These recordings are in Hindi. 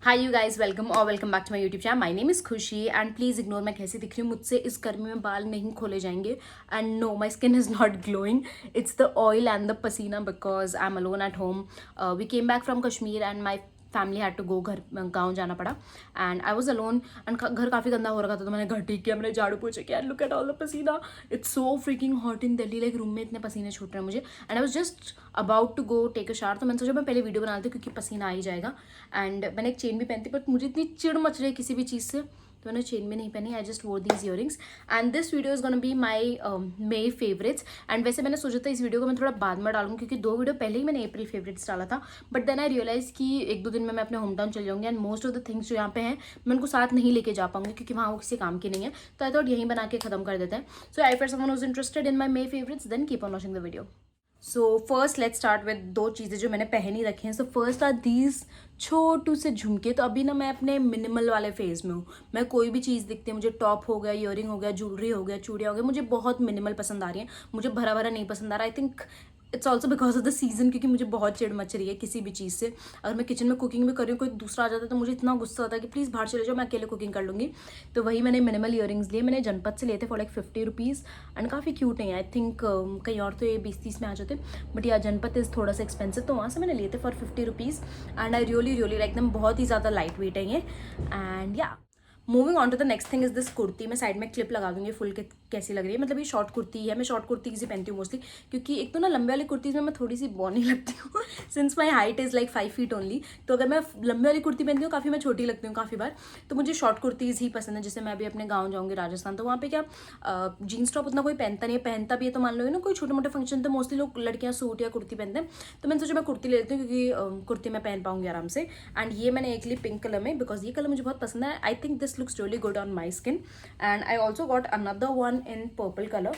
हाय यू गाइस, वेलकम और welcome back to my YouTube channel. My name is Khushi and please ignore मैं कैसी दिख रही हूँ। मुझसे इस गर्मी में बाल नहीं खोले जाएंगे and no, my skin is not glowing. It's the oil and the पसीना because I am alone at home. We came back from Kashmir and my family had to go, घर गाँव जाना पड़ा and I was alone and घर काफ़ी गंदा हो रखा था। तो मैंने घर ठीक किया, मैंने झाड़ू पोछा किया and look at all the पसीना। It's so freaking hot in Delhi, like room में इतने पसीने छूट रहे हैं मुझे and I was just about to go take a shower. तो मैंने सोचा मैं पहले वीडियो बना लेती हूँ क्योंकि पसीना आ ही जाएगा। एंड मैंने एक चेन भी पहनती, बट मुझे इतनी चिड़ मच रही है किसी भी चीज़ से, तो मैंने चेन भी नहीं पहनी। आई जस्ट वोर these earrings and this video is gonna be my may favourites. And वैसे मैंने सोचा था इस वीडियो को मैं थोड़ा बाद में डालूँ क्योंकि 2 वीडियो पहले ही मैंने अप्रैल फेवरेट्स डाला था, बट देन आई रियलाइज़ कि 1-2 दिन में मैं अपने होम टाउन चल जाऊँगी and most of the things जो यहाँ पे हैं मैं उनको साथ नहीं लेके जा पाऊंगी क्योंकि वहाँ वो किसी काम की नहीं है। तो आई थॉट यहीं बना के खत्म कर देते हैं। So I for someone who's interested in my may favourites then keep on watching the video. So first let's start with 2 चीज़ें जो मैंने पहनी रखी हैं। सो फर्स्ट आर दीज छोटू से झुमके। तो अभी ना मैं अपने मिनिमल वाले फेज में हूँ। मैं कोई भी चीज़ दिखती है, मुझे टॉप हो गया, ईयरिंग हो गया, ज्वेलरी हो गया, चूड़ियाँ हो गया, मुझे बहुत मिनिमल पसंद आ रही है। मुझे भरा भरा नहीं पसंद आ रहा। I think it's also because of the season, क्योंकि मुझे बहुत चिड़ मच रही है किसी भी चीज़ से। अगर मैं किचन में कुकिंग भी कर रही हूँ, कोई दूसरा आ जाता है तो मुझे इतना गुस्सा आता है कि प्लीज़ बाहर चले जाओ, मैं अकेले कुकिंग कर लूँगी। तो वही मैंने मिनिमल ईयरिंग्स लिए। मैंने जनपद से लिए थे फॉर लाइक 50 रुपीज़ एंड काफ़ी क्यूट है। आई थिंक कहीं और तो ये 20-30 में आ जाते, बट या जनपद इज़ थोड़ा सा एक्सपेंसिव, तो वहाँ से मैंने लिए थे for 50 rupees and I really like दम। बहुत ही ज़्यादा लाइट वेट है ये। एंड या moving on to the next thing is this kurti. मैं साइड में क्लिप लगा दूंगी फुल के कैसी लग रही है। मतलब ये शॉर्ट कुर्ती है, मैं शॉर्ट कुर्ती किसी पहनती हूँ मोस्टली, क्योंकि एक तो ना लंबे वाली कुर्तीज़ में मैं थोड़ी सी बॉनी लगती हूँ since my height is like 5 feet only. तो अगर मैं लंबे वाली कुर्ती पहनती हूँ काफ़ी मैं छोटी लगती हूँ काफ़ी बार। तो मुझे शॉर्ट कुर्तीज़ ही पसंद है। जैसे मैं अभी अपने गाँव जाऊँगी राजस्थान, तो वहाँ पे क्या जीन्स टॉप उतना कोई पहनता नहीं है। पहनता भी है तो मान लो ना कोई छोटे मोटे फंक्शन, तो मोस्टली लोग लड़कियाँ सूट या कुर्ती पहनते हैं। तो मैंने सोचा मैं कुर्ती ले लेती हूँ क्योंकि कुर्ती मैं पहन पाऊंगी आराम से। एंड ये मैंने एक ली पिंक कलर में बिकॉज ये कलर मुझे बहुत पसंद है। I think this looks really good on my skin. And I also got another one in purple colour.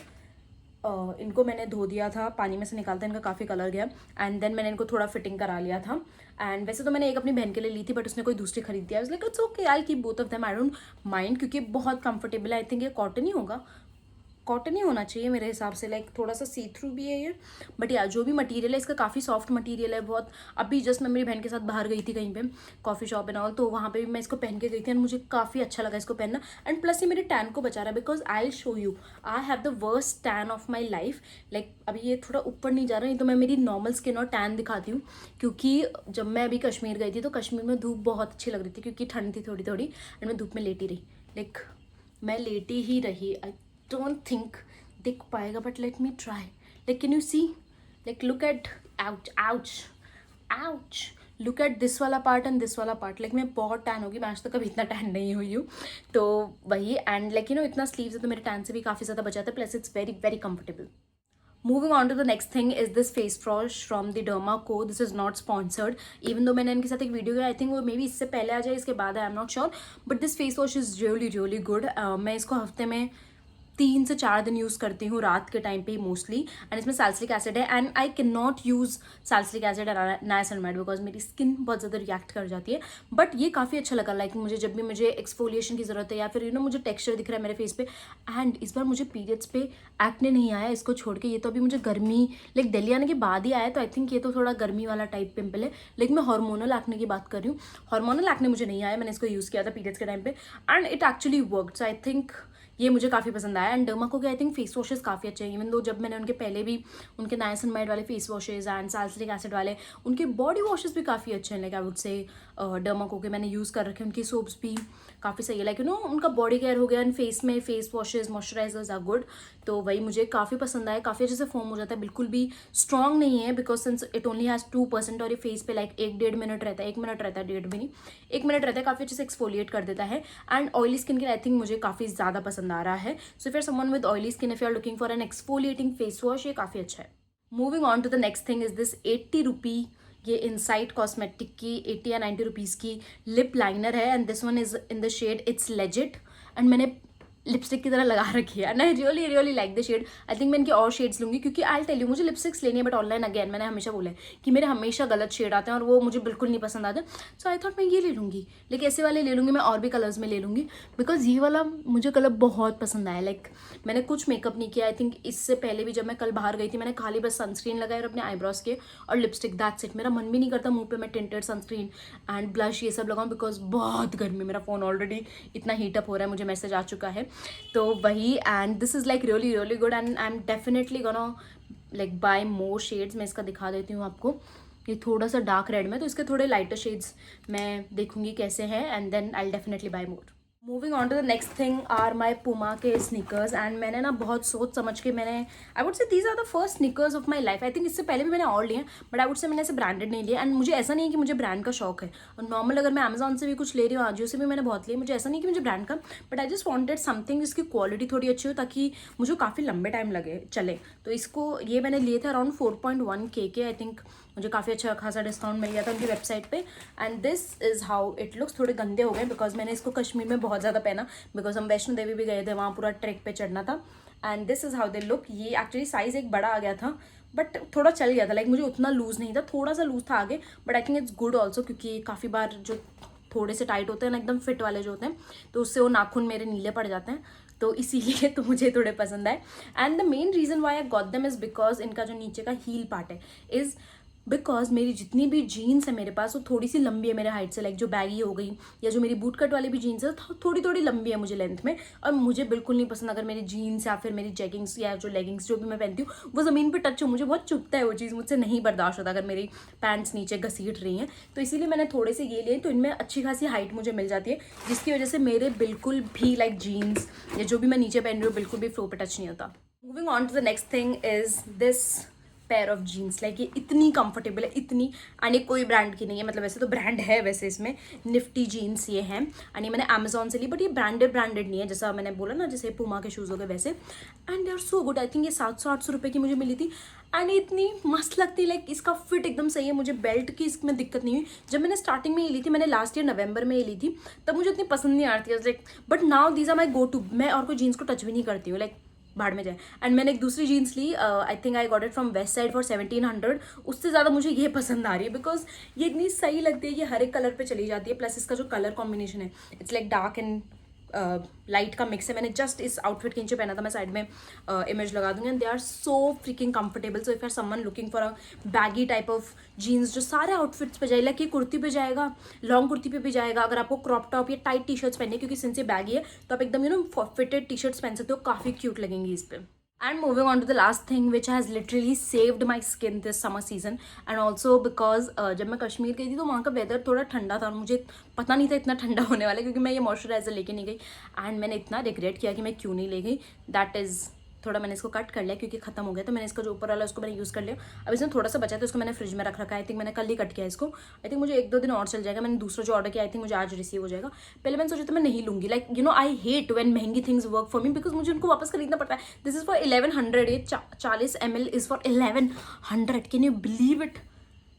इनको मैंने धो दिया था, पानी में से निकालता इनका काफ़ी कलर गया एंड देन मैंने इनको थोड़ा फिटिंग करा लिया था। एंड वैसे तो मैंने एक अपनी बहन के लिए ली थी, बट उसने कोई दूसरी खरीद दिया। Like it's okay, I keep both of them, I don't mind, क्योंकि बहुत कंफर्टेबल है। आई थिंक ये कॉटन ही होगा, कॉटन ही होना चाहिए मेरे हिसाब से। लाइक थोड़ा सा सी थ्रू भी है ये, बट यार जो भी मटेरियल है इसका काफ़ी सॉफ्ट मटेरियल है बहुत। अभी जस्ट मैं मेरी बहन के साथ बाहर गई थी कहीं पे कॉफ़ी शॉप एंड ऑल, तो वहाँ पे भी मैं इसको पहन के गई थी एंड मुझे काफ़ी अच्छा लगा इसको पहनना। एंड प्लस ये मेरे टैन को बचा रहा है because I will show you I have the worst tan of my life. Like अभी ये थोड़ा ऊपर नहीं जा रहा है, तो मैं मेरी नॉर्मल स्किन और टैन दिखाती हूँ। क्योंकि जब मैं अभी कश्मीर गई थी तो कश्मीर में धूप बहुत अच्छी लग रही थी क्योंकि ठंड थी थोड़ी थोड़ी एंड मैं धूप में लेटी रही। लाइक मैं लेटी ही रही। आई डोंट थिंक दिख पाएगा, but let me try. Like can you see, like look at ouch ouch ouch, look at this वाला पार्ट एंड दिस वाला पार्ट। लाइक मैं बहुत टैन होगी, मैं आज तक कभी इतना टैन नहीं हुई हूँ। तो वही एंड लाइक यू नो इतना स्लीव्स है तो मेरे टैन से भी काफ़ी ज़्यादा बचाता है, plus it's very very comfortable. Moving on to the next thing is this face wash from the Derma Co. This is not sponsored, even though मैंने इनके साथ एक वीडियो किया। आई थिंक वो मे बी इससे पहले आ जाए इसके बाद, I am not sure, but this face wash is really good. मैं इसको हफ्ते में 3 से 4 दिन यूज़ करती हूँ, रात के टाइम पे ही मोस्टली। एंड इसमें सैलिसिलिक एसिड है and I can not use salicylic acid and niacinamide because मेरी स्किन बहुत ज़्यादा रिएक्ट कर जाती है। बट ये काफ़ी अच्छा लगा। लाइक मुझे जब भी मुझे एक्सफोलिएशन की ज़रूरत है या फिर यू नो मुझे टेक्स्चर दिख रहा है मेरे फेस पे। एंड इस बार मुझे पीरियड्स पे एक्ने नहीं आया इसको छोड़ के। ये तो अभी मुझे गर्मी लाइक दिल्ली आने के बाद ही आया, तो आई थिंक ये तो थोड़ा गर्मी वाला टाइप पिंपल है। लेकिन मैं हार्मोनल एक्ने की बात कर रही हूँ। हार्मोनल एक्ने मुझे नहीं आया, मैंने इसको यूज़ किया था पीरियड्स के टाइम पे and it actually worked. So I think ये मुझे काफ़ी पसंद आया। एंड डर्मा को आई थिंक फेस वॉशेस काफ़ी अच्छे हैं। इवन दो जब मैंने उनके पहले भी उनके नाइसिनमाइड वाले face washes and salicylic acid वाले उनके बॉडी वॉशेस भी काफ़ी अच्छे हैं। लाइक आई वुड से डर्मा को के मैंने यूज़ कर रखे हैं, उनकी सोप्स भी काफ़ी सही है। लाइक यू नो उनका बॉडी केयर हो गया एंड फेस में face washes moisturisers are good. तो वही मुझे काफ़ी पसंद आया। काफ़ी अच्छे से फॉर्म हो जाता है, बिल्कुल भी स्ट्रॉन्ग नहीं है because since it only has 2% और ये फेस पे लाइक 1-1.5 मिनट रहता है, 1 मिनट रहता है, 1.5 भी नहीं 1 मिनट रहता है। काफ़ी अच्छे से एक्सफोलिएट कर देता है एंड ऑयली स्किन के लिए आई थिंक मुझे काफ़ी ज़्यादा पसंद आ रहा है। सो फिर someone with oily skin if you are looking for an exfoliating face wash, ये काफ़ी अच्छा है। Moving on to the next thing is this 80 rupee, ये इनसाइड कॉस्मेटिक की 80 या 90 रुपीज़ की लिप लाइनर है and this one is in the shade it's legit. And मैंने लिपस्टिक की तरह लगा रखी है and I really really like the shade. I think मैं इनकी और शेड्स लूँगी क्योंकि आई टेल यू मुझे लिपस्टिक्स लेनी है बट ऑनलाइन अगेन मैंने हमेशा बोला है कि मेरे हमेशा गलत शेड आते हैं और वो मुझे बिल्कुल नहीं पसंद आते। सो आई थॉट मैं ये ले लूँगी, लेकिन ऐसे वाले ले लूँगी मैं, और भी कलर्स में ले लूँगी बिकॉज ये वाला मुझे कलर बहुत पसंद आया। लाइक मैंने कुछ मेकअप नहीं किया। आई थिंक इससे पहले भी जब मैं कल बाहर गई थी मैंने खाली बस सनस्क्रीन लगाया और अपने आईब्रोज के और लिपस्टिक, दैट्स इट। मेरा मन भी नहीं करता मुंह पे मैं टिंटेड सनस्क्रीन एंड ब्लश ये सब लगाऊं बिकॉज बहुत गर्मी, मेरा फ़ोन ऑलरेडी इतना हीटअप हो रहा है, मुझे मैसेज आ चुका है। तो वही, and this is like really really good and I am definitely gonna like buy more shades. मैं इसका दिखा देती हूँ आपको, ये थोड़ा सा डार्क रेड में, तो इसके थोड़े लाइटर शेड्स मैं देखूंगी कैसे हैं and then I will definitely buy more. Moving on to the next thing are my Puma के स्नीकर्स एंड मैंने ना बहुत सोच समझ के मैंने, I would say these are the first sneakers of my life. I think इससे पहले भी मैंने और लिए हैं बट आई वुड से मैंने ऐसे ब्रांडेड नहीं लिया एंड मुझे ऐसा नहीं है कि मुझे ब्रांड का शौक है। और नॉर्मल अगर मैं अमेजॉन से भी कुछ ले रही हूँ, आजियो से भी मैंने बहुत लिए, मुझे ऐसा नहीं कि मुझे ब्रांड का, but I just wanted something जिसकी क्वालिटी थोड़ी अच्छी हो ताकि मुझे काफ़ी लंबे टाइम लगे चले। तो इसको ये मैंने लिए थे अराउंड 4.1K के। आई थिंक मुझे काफ़ी अच्छा खासा डिस्काउंट मिल गया था उनकी वेबसाइट पे and this is how it looks. थोड़े गंदे हो गए बिकॉज मैंने इसको कश्मीर में बहुत ज़्यादा पहना बिकॉज हम वैष्णो देवी भी गए थे, वहाँ पूरा ट्रैक पे चढ़ना था and this is how they look. ये एक्चुअली साइज़ एक बड़ा आ गया था बट थोड़ा चल गया था, लाइक मुझे उतना लूज़ नहीं था, थोड़ा सा लूज़ था आगे, but I think it's good also क्योंकि काफ़ी बार जो थोड़े से टाइट होते हैं ना एकदम फिट वाले जो होते हैं तो उससे वो नाखून मेरे नीले पड़ जाते हैं, तो इसीलिए तो मुझे थोड़े पसंद आए। And the main reason why I got them is because इनका जो नीचे का हील पार्ट है इज़ बिकॉज मेरी जितनी भी जीन्स है मेरे पास वो थोड़ी सी लंबी है मेरे हाइट से, लाइक जो बैगी हो गई या जो मेरी बूट कट वाली भी जीन्स है थोड़ी थोड़ी लंबी है मुझे लेंथ में, और मुझे बिल्कुल नहीं पसंद अगर मेरी जीन्स या फिर मेरी जैगिंग्स या जो लेगिंग्स जो भी मैं पहनती हूँ वो ज़मीन पे टच हो, मुझे बहुत चुभता है वो चीज़, मुझसे नहीं बर्दाश्त होता अगर मेरी पैंट्स नीचे घसीट रही हैं। तो इसीलिए मैंने थोड़े से ये लिए, तो इनमें अच्छी खासी हाइट मुझे मिल जाती है जिसकी वजह से मेरे बिल्कुल भी लाइक जीन्स या जो भी मैं नीचे पहन रही हूँ बिल्कुल भी फ्लो पे टच नहीं होता। Moving on to the next thing is this pair of jeans. Like ये इतनी कंफर्टेबल है, इतनी, एंड ये कोई ब्रांड की नहीं है, मतलब वैसे तो ब्रांड है वैसे इसमें, निफ्टी जीन्स ये हैं एंड ये मैंने अमेजोन से ली बट ये ब्रांडेड नहीं है, जैसा मैंने बोला ना जैसे पुमा के शूज़ हो गए वैसे, and they are so good. I think ये 700-800 रुपये की मुझे मिली थी एंड ये इतनी मस्त लगती है, लाइक इसका फिट एकदम सही है, मुझे बेल्ट की इसमें दिक्कत नहीं हुई। जब मैंने स्टार्टिंग में ये ली थी, मैंने लास्ट ईयर नवंबर में ये ली थी, तब मुझे इतनी पसंद नहीं आ रही थी like, but now these are my go to. मैं और कोई जीन्स को टच भी नहीं करती हूँ, लाइक भाड़ में जाए। एंड मैंने एक दूसरी जीन्स ली, I think I got it from Westside for 1700, उससे ज़्यादा मुझे ये पसंद आ रही है बिकॉज ये इतनी सही लगती है, ये हर एक कलर पे चली जाती है, प्लस इसका जो कलर कॉम्बिनेशन है it's like dark and light का मिक्स है। मैंने जस्ट इस आउटफिट के नीचे पहना था, मैं साइड में इमेज लगा दूंगी, and they are so freaking comfortable. So if are someone looking for a baggy type of jeans जो सारे आउटफिट्स पे जाए, लाइक ये कुर्ती पे जाएगा, लॉन्ग कुर्ती पे भी जाएगा, अगर आपको क्रॉप टॉप या टाइट टी शर्ट्स पहनने क्योंकि सिंस ये बैगी है तो आप एकदम फिटेड टी शर्ट्स पहन सकते हो, काफ़ी क्यूट लगेंगी इस पर। And moving on to the last thing which has literally saved my skin this summer season and also because जब मैं कश्मीर गई थी तो वहाँ का वेदर थोड़ा ठंडा था और मुझे पता नहीं था इतना ठंडा होने वाला क्योंकि मैं ये मॉइस्चराइजर लेके नहीं गई एंड मैंने इतना रिग्रेट किया कि मैं क्यों नहीं ले गई। दैट इज़ थोड़ा मैंने इसको कट कर लिया क्योंकि खत्म हो गया, तो मैंने इसका जो ऊपर वाला उसको मैंने यूज़ कर लिया। अब इसमें थोड़ा सा बचा था उसको मैंने फ्रिज में रख रखा है। आई थिंक मैंने कल ही कट किया इसको, आई थिंक मुझे 1-2 दिन और चल जाएगा। मैंने दूसरा जो ऑर्डर किया आई थिंक मुझे आज रिसीव हो जाएगा। पहले मैंने सोचा था मैं नहीं लूँगी, like you know I hate when महंगी things work for me because मुझे उनको वापस खरीदना पड़ता है। दिस इज़ फॉर 1100, ये 40 ml is for 1100। Can you believe it?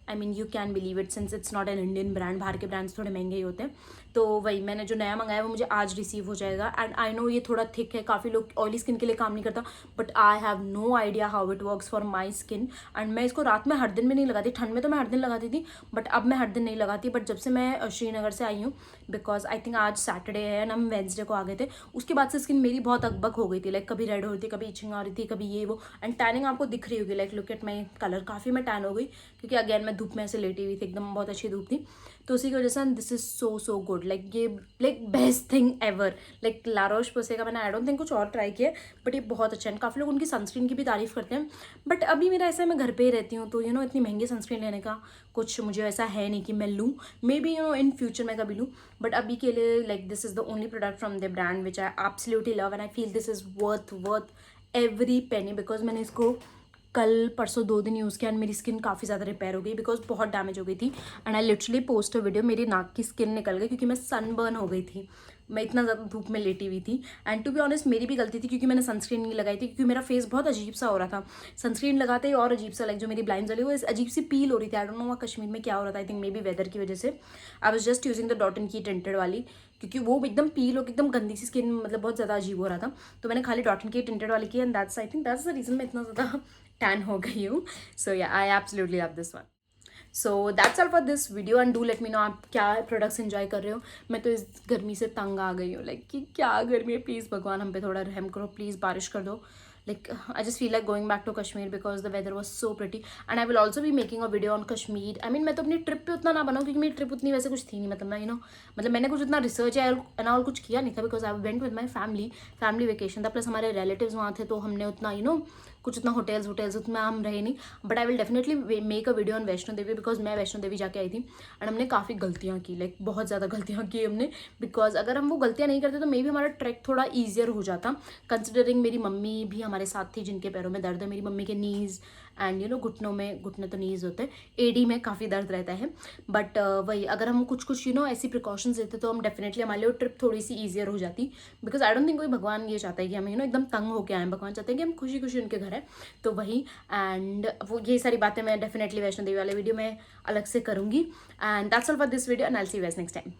I mean you can believe it since it's not an Indian brand, बाहर के ब्रांड्स थोड़े महंगे ही होते हैं। तो वही मैंने जो नया मंगाया वो मुझे आज रिसीव हो जाएगा एंड आई नो ये थोड़ा थिक है, काफ़ी लोग ऑयली स्किन के लिए काम नहीं करता, but I have no idea how it works for my skin. And मैं इसको रात में हर दिन भी नहीं लगाती, ठंड में तो मैं हर दिन लगाती थी बट अब मैं हर दिन नहीं लगाती। बट जब से मैं श्रीनगर से आई हूँ, बिकॉज आई थिंक आज सैटरडे है एंड हम वेंसडे को आ गए थे, उसके बाद से स्किन मेरी बहुत अकबक हो गई थी, लाइक कभी रेड हो रही थी, कभी इचिंग आ रही थी, कभी ये वो, एंड टैनिंग आपको दिख रही होगी, like look at my colour, काफ़ी मैं टैन हो गई क्योंकि अगेन मैं धूप में ऐसे लेटी हुई थी, एकदम बहुत अच्छी धूप थी। तो उसी की वजह से this is so good, like ये like best thing ever. Like La Roche Posay का मैंने आई डोंट थिंक कुछ और ट्राई किया बट ये बहुत अच्छा है। काफ़ी लोग उनकी सनस्क्रीन की भी तारीफ़ करते हैं बट अभी मेरा ऐसा है मैं घर पे ही रहती हूँ, तो यू नो इतनी महंगी सनस्क्रीन लेने का कुछ मुझे ऐसा है नहीं कि मैं लूँ। May be you know in future मैं कभी लूँ, बट अभी के लिए like this is the only product from the brand which I absolutely love and I feel this is worth every penny because मैंने इसको कल परसों 2 दिन यूज़ किया एंड मेरी स्किन काफ़ी ज़्यादा रिपेयर हो गई बिकॉज बहुत डैमेज हो गई थी। And I literally post a video, मेरी नाक की स्किन निकल गई क्योंकि मैं सनबर्न हो गई थी, मैं इतना ज़्यादा धूप में लेटी हुई थी। एंड टू बी ऑनेस्ट मेरी भी गलती थी क्योंकि मैंने सनस्क्रीन नहीं लगाई थी, क्योंकि मेरा फेस बहुत अजीब सा हो रहा था। सनस्क्रीन लगाते ही और अजीब सा, लाइक जो मेरी ब्लाइंड्स वाली वो अजीब सी पील हो रही थी। आई डोंट नो वहाँ कश्मीर में क्या हो रहा था, I think maybe weather की वजह से। I was just using the Dot and Key tinted वाली, क्योंकि वो एकदम पील होकर एकदम गंदी सी स्किन, मतलब बहुत ज़्यादा अजीब हो रहा था। तो मैंने खाली डॉट एंड की टिंटेड वाली की and that's, I think that's the reason मैं इतना ज़्यादा टैन हो गई हूँ। सो या I absolutely love this one. So that's all for this video and do let me know आप क्या प्रोडक्ट्स एंजॉय कर रहे हो। मैं तो इस गर्मी से तंग आ गई हूँ, लाइक कि क्या गर्मी है, प्लीज़ भगवान हम पे थोड़ा रहम करो, प्लीज़ बारिश कर दो। Like I just feel like going back to Kashmir because the weather was so pretty and I will also be making a video on Kashmir. I mean मैं तो अपनी ट्रिप पे उतना ना बनाऊँ क्योंकि मेरी ट्रिप उतनी वैसे कुछ थी नहीं, मतलब मैं मतलब मैंने कुछ उतना रिसर्च या और कुछ किया नहीं था because I went with my family vacation था, प्लस हमारे रिलेटिव्स वहाँ थे तो हमने उतना कुछ उतना होटल्स उतना हम रहे नहीं। But I will definitely make a video on Vaishno Devi because मैं वैष्णो देवी जाके आई थी एंड हमने काफ़ी गलतियाँ की, लाइक बहुत ज़्यादा गलतियाँ की हमने। बिकॉज अगर हम वो गलतियाँ नहीं करते तो मे भी हमारा ट्रैक थोड़ा ईजियर हो जाता, कंसिडरिंग मेरी मम्मी भी हमारे साथ थी जिनके पैरों में दर्द है, मेरी मम्मी के नीज़ एंड घुटनों में, घुटने तो नीज़ होते हैं, एडी में काफ़ी दर्द रहता है। बट वही अगर हम कुछ ऐसी प्रिकॉशंस लेते तो हम डेफिनेटली हमारे लिए ट्रिप थोड़ी सी ईजियर हो जाती। बिकॉज आई डोंट थिंक कोई भगवान ये चाहता है कि हम एकदम तंग होकर आए, भगवान चाहते हैं कि हम खुशी खुशी उनके घर है। तो वही एंड वो ये सारी बातें मैं डेफिनेटली वैष्णो देवी वाले वीडियो में अलग से करूँगी। And that's all for this video and I will see you guys next time.